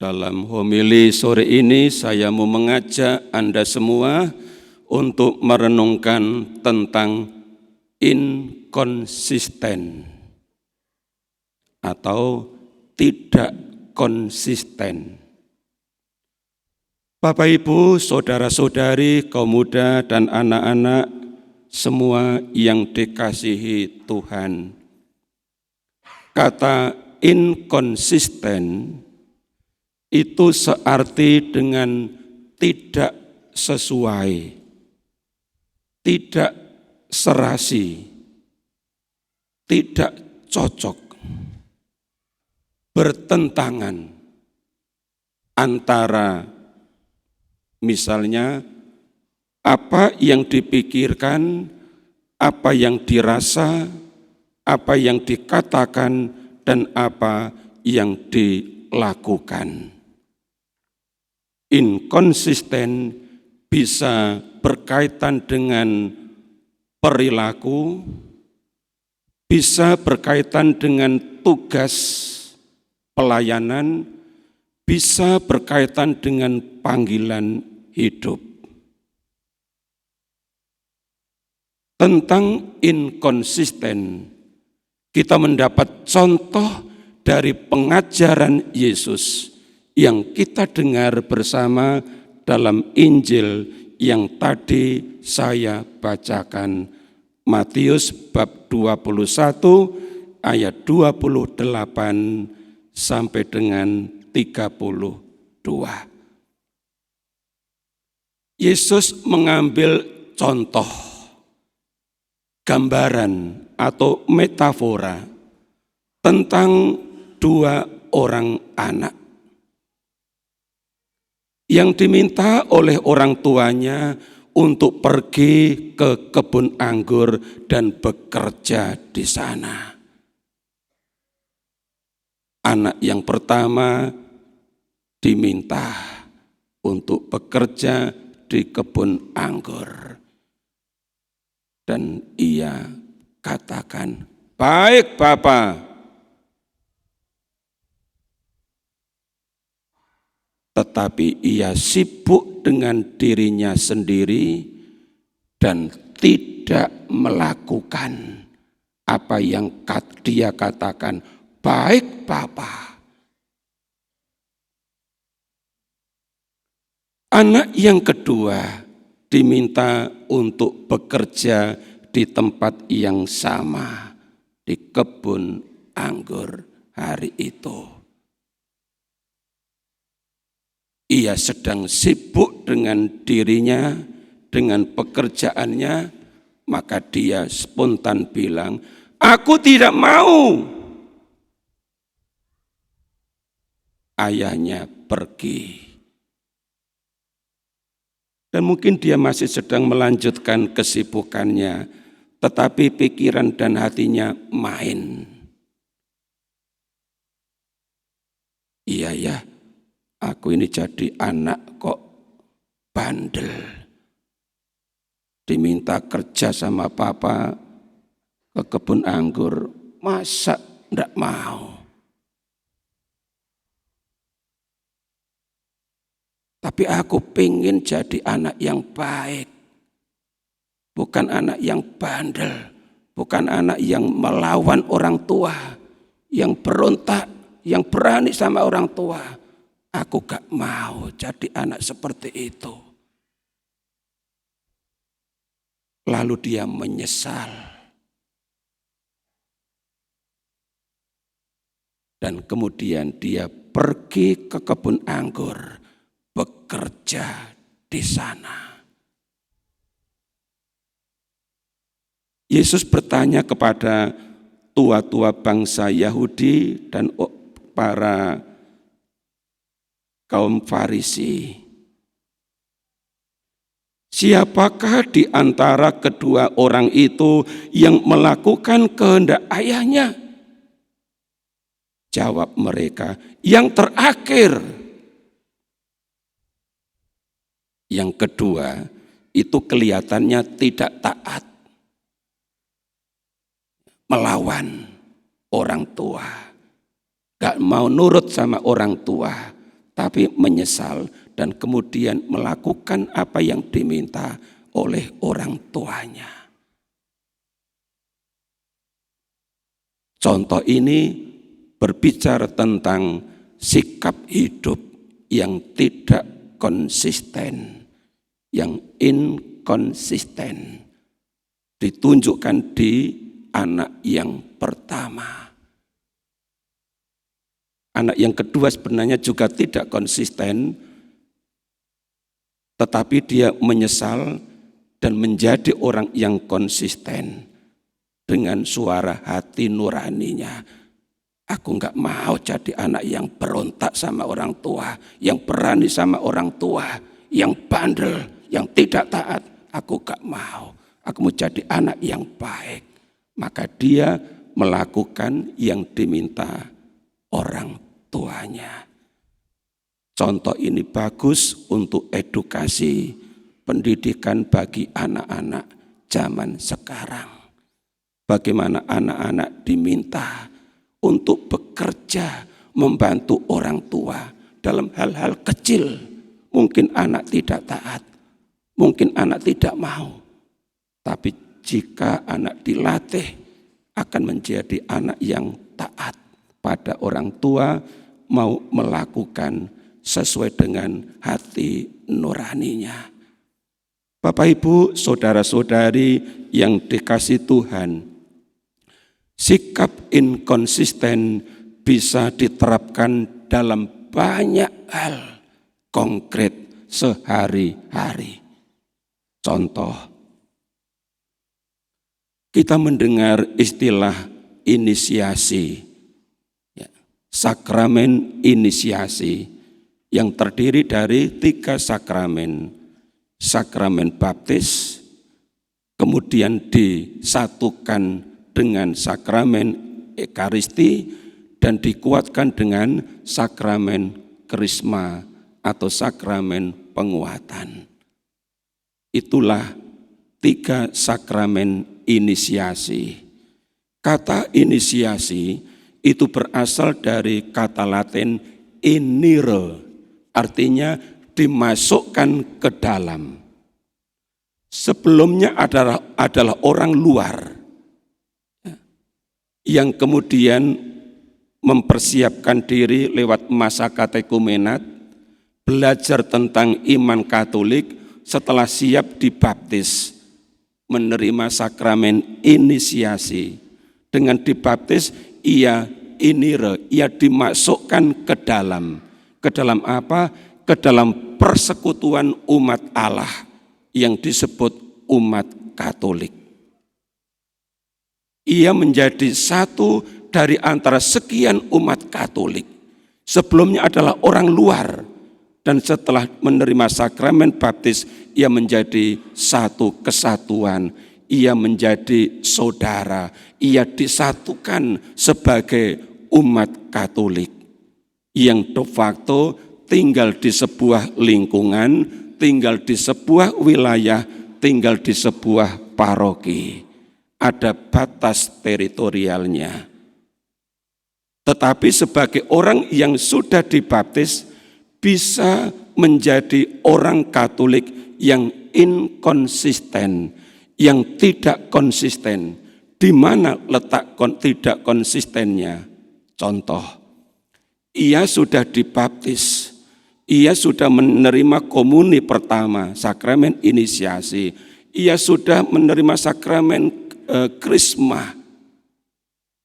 Dalam homili sore ini saya mau mengajak Anda semua untuk merenungkan tentang inkonsisten atau tidak konsisten. Bapak Ibu, saudara-saudari, kaum muda dan anak-anak semua yang dikasihi Tuhan. Kata inkonsisten itu searti dengan tidak sesuai, tidak serasi, tidak cocok, bertentangan antara misalnya apa yang dipikirkan, apa yang dirasa, apa yang dikatakan, dan apa yang dilakukan. Inkonsisten bisa berkaitan dengan perilaku, bisa berkaitan dengan tugas pelayanan, bisa berkaitan dengan panggilan hidup. Tentang inkonsisten, kita mendapat contoh dari pengajaran Yesus yang kita dengar bersama dalam Injil yang tadi saya bacakan. Matius bab 21 ayat 28 sampai dengan 32. Yesus mengambil contoh, gambaran atau metafora tentang dua orang anak yang diminta oleh orang tuanya untuk pergi ke kebun anggur dan bekerja di sana. Anak yang pertama diminta untuk bekerja di kebun anggur. Dan ia katakan, "Baik, Bapa." Tetapi ia sibuk dengan dirinya sendiri dan tidak melakukan apa yang dia katakan, "Baik, Bapa." Anak yang kedua diminta untuk bekerja di tempat yang sama, di kebun anggur hari itu. Ia sedang sibuk dengan dirinya, dengan pekerjaannya, maka dia spontan bilang, "Aku tidak mau." Ayahnya pergi. Dan mungkin dia masih sedang melanjutkan kesibukannya, tetapi pikiran dan hatinya main. Iya ya, aku ini jadi anak kok bandel. Diminta kerja sama papa ke kebun anggur, masa enggak mau? Tapi aku pengen jadi anak yang baik. Bukan anak yang bandel, bukan anak yang melawan orang tua, yang berontak, yang berani sama orang tua. Aku gak mau jadi anak seperti itu. Lalu dia menyesal. Dan kemudian dia pergi ke kebun anggur, bekerja di sana. Yesus bertanya kepada tua-tua bangsa Yahudi dan para kaum Farisi, "Siapakah di antara kedua orang itu yang melakukan kehendak ayahnya?" Jawab mereka, "Yang terakhir." Yang kedua itu kelihatannya tidak taat, melawan orang tua, gak mau nurut sama orang tua, tapi menyesal dan kemudian melakukan apa yang diminta oleh orang tuanya. Contoh ini berbicara tentang sikap hidup yang tidak konsisten, yang inkonsisten, ditunjukkan di anak yang pertama. Anak yang kedua sebenarnya juga tidak konsisten, tetapi dia menyesal dan menjadi orang yang konsisten dengan suara hati nuraninya. Aku enggak mau jadi anak yang berontak sama orang tua, yang berani sama orang tua, yang bandel, yang tidak taat. Aku enggak mau. Aku mau jadi anak yang baik. Maka dia melakukan yang diminta orang tuanya. Contoh ini bagus untuk edukasi pendidikan bagi anak-anak zaman sekarang. Bagaimana anak-anak diminta untuk bekerja membantu orang tua dalam hal-hal kecil. Mungkin anak tidak taat, mungkin anak tidak mau. Tapi jika anak dilatih akan menjadi anak yang taat pada orang tua, mau melakukan sesuai dengan hati nuraninya. Bapak Ibu, saudara-saudari yang dikasihi Tuhan, sikap inkonsisten bisa diterapkan dalam banyak hal konkret sehari-hari. Contoh, kita mendengar istilah inisiasi, sakramen inisiasi yang terdiri dari 3 sakramen. Sakramen baptis, kemudian disatukan dengan sakramen ekaristi dan dikuatkan dengan sakramen krisma atau sakramen penguatan. Itulah 3 sakramen inisiasi. Kata inisiasi itu berasal dari kata Latin inire, artinya dimasukkan ke dalam. Sebelumnya adalah orang luar yang kemudian mempersiapkan diri lewat masa katekumenat, belajar tentang iman Katolik, setelah siap dibaptis, menerima sakramen inisiasi. Dengan dibaptis, ia dimasukkan ke dalam. Ke dalam apa? Ke dalam persekutuan umat Allah yang disebut umat Katolik. Ia menjadi satu dari antara sekian umat Katolik. Sebelumnya adalah orang luar, dan setelah menerima sakramen baptis, ia menjadi satu kesatuan. Ia menjadi saudara, ia disatukan sebagai umat Katolik yang de facto tinggal di sebuah lingkungan, tinggal di sebuah wilayah, tinggal di sebuah paroki. Ada batas teritorialnya. Tetapi sebagai orang yang sudah dibaptis, bisa menjadi orang Katolik yang inkonsisten, yang tidak konsisten. Di mana letak tidak konsistennya? Contoh, ia sudah dibaptis, ia sudah menerima komuni pertama, sakramen inisiasi, ia sudah menerima sakramen krisma.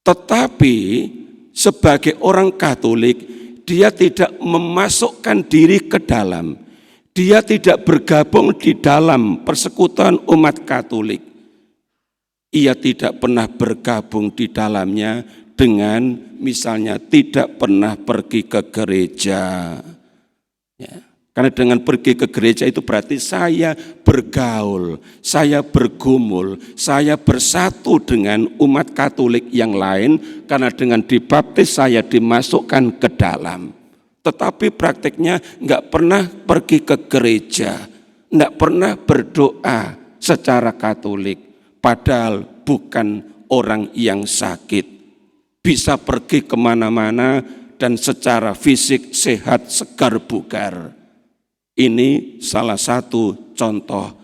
Tetapi sebagai orang Katolik, dia tidak memasukkan diri ke dalam. Dia tidak bergabung di dalam persekutuan umat Katolik. Ia tidak pernah bergabung di dalamnya dengan misalnya tidak pernah pergi ke gereja. Ya. Karena dengan pergi ke gereja itu berarti saya bergaul, saya bergumul, saya bersatu dengan umat Katolik yang lain. Karena dengan dibaptis saya dimasukkan ke dalam. Tetapi praktiknya enggak pernah pergi ke gereja, enggak pernah berdoa secara Katolik, padahal bukan orang yang sakit. Bisa pergi kemana-mana dan secara fisik sehat, segar, bugar. Ini salah satu contoh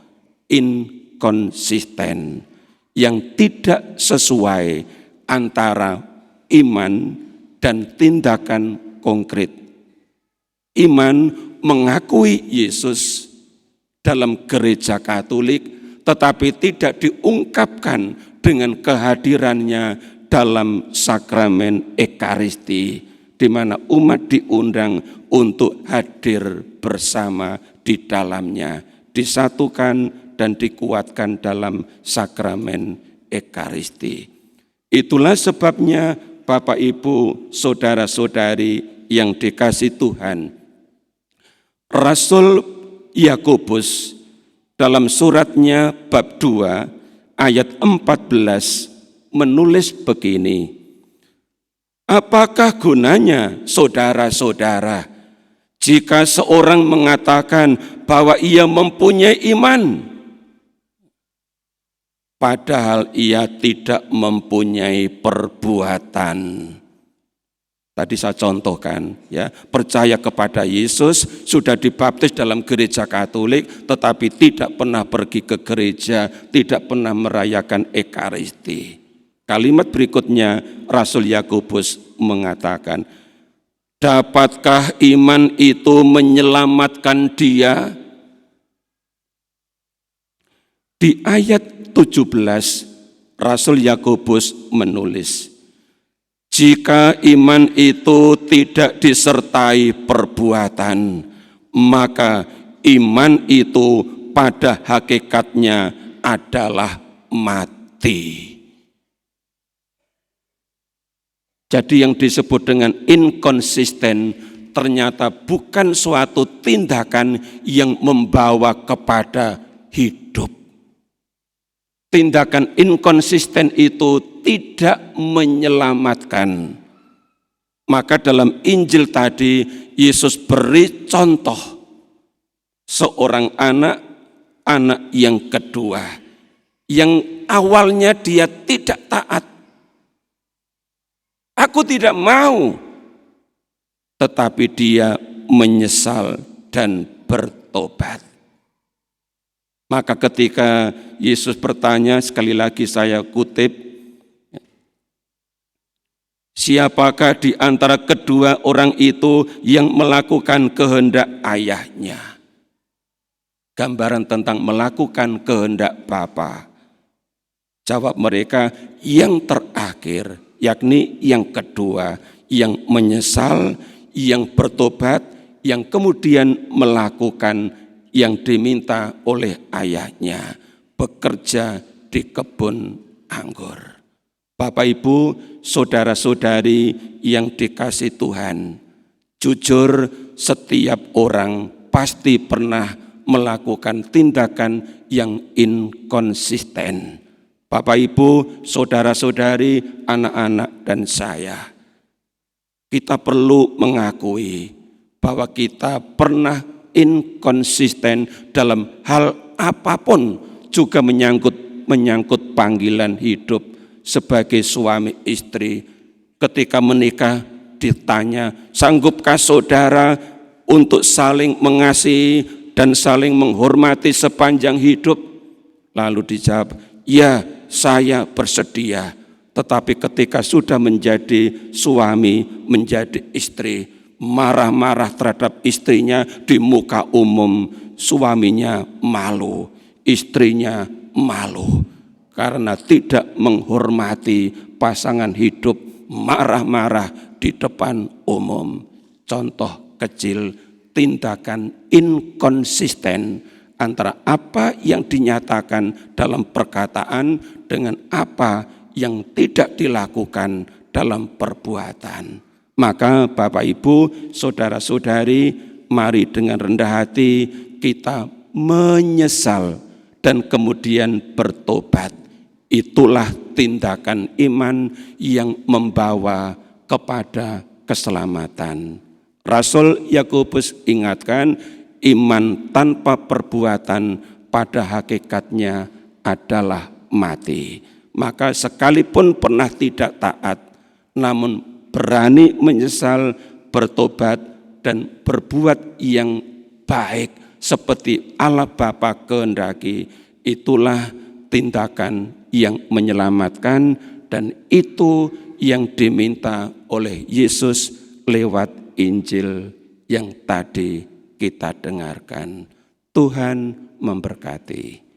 inkonsisten yang tidak sesuai antara iman dan tindakan konkret. Iman mengakui Yesus dalam gereja Katolik, tetapi tidak diungkapkan dengan kehadirannya dalam sakramen Ekaristi, di mana umat diundang untuk hadir bersama di dalamnya, disatukan dan dikuatkan dalam sakramen Ekaristi. Itulah sebabnya Bapak Ibu, saudara-saudari yang dikasihi Tuhan, Rasul Yakobus dalam suratnya bab 2 ayat 14 menulis begini, apakah gunanya saudara-saudara jika seorang mengatakan bahwa ia mempunyai iman, padahal ia tidak mempunyai perbuatan? Tadi saya contohkan, ya, percaya kepada Yesus, sudah dibaptis dalam gereja Katolik, tetapi tidak pernah pergi ke gereja, tidak pernah merayakan Ekaristi. Kalimat berikutnya Rasul Yakobus mengatakan, dapatkah iman itu menyelamatkan dia? Di ayat 17 Rasul Yakobus menulis, jika iman itu tidak disertai perbuatan, maka iman itu pada hakikatnya adalah mati. Jadi yang disebut dengan inkonsisten ternyata bukan suatu tindakan yang membawa kepada hidup. Tindakan inkonsisten itu tidak menyelamatkan. Maka dalam Injil tadi Yesus beri contoh seorang anak yang kedua, yang awalnya dia tidak taat. Aku tidak mau, tetapi dia menyesal dan bertobat. Maka ketika Yesus bertanya, sekali lagi saya kutip, siapakah di antara kedua orang itu yang melakukan kehendak ayahnya? Gambaran tentang melakukan kehendak Bapa. Jawab mereka, yang terakhir, yakni yang kedua, yang menyesal, yang bertobat, yang kemudian melakukan yang diminta oleh ayahnya, bekerja di kebun anggur. Bapak Ibu, saudara-saudari yang dikasihi Tuhan, jujur setiap orang pasti pernah melakukan tindakan yang inkonsisten. Bapak Ibu, saudara-saudari, anak-anak dan saya, kita perlu mengakui bahwa kita pernah inkonsisten dalam hal apapun, juga menyangkut panggilan hidup sebagai suami istri. Ketika menikah ditanya, sanggupkah saudara untuk saling mengasihi dan saling menghormati sepanjang hidup? Lalu dijawab, ya, saya bersedia. Tetapi ketika sudah menjadi suami, menjadi istri, marah-marah terhadap istrinya di muka umum, suaminya malu, istrinya malu, karena tidak menghormati pasangan hidup, marah-marah di depan umum. Contoh kecil tindakan inkonsisten antara apa yang dinyatakan dalam perkataan dengan apa yang tidak dilakukan dalam perbuatan. Maka Bapak Ibu, saudara-saudari, mari dengan rendah hati kita menyesal dan kemudian bertobat. Itulah tindakan iman yang membawa kepada keselamatan. Rasul Yakobus ingatkan, iman tanpa perbuatan pada hakikatnya adalah mati. Maka sekalipun pernah tidak taat, namun berani menyesal, bertobat, dan berbuat yang baik seperti Allah Bapa kehendaki. Itulah tindakan yang menyelamatkan, dan itu yang diminta oleh Yesus lewat Injil yang tadi kita dengarkan. Tuhan memberkati.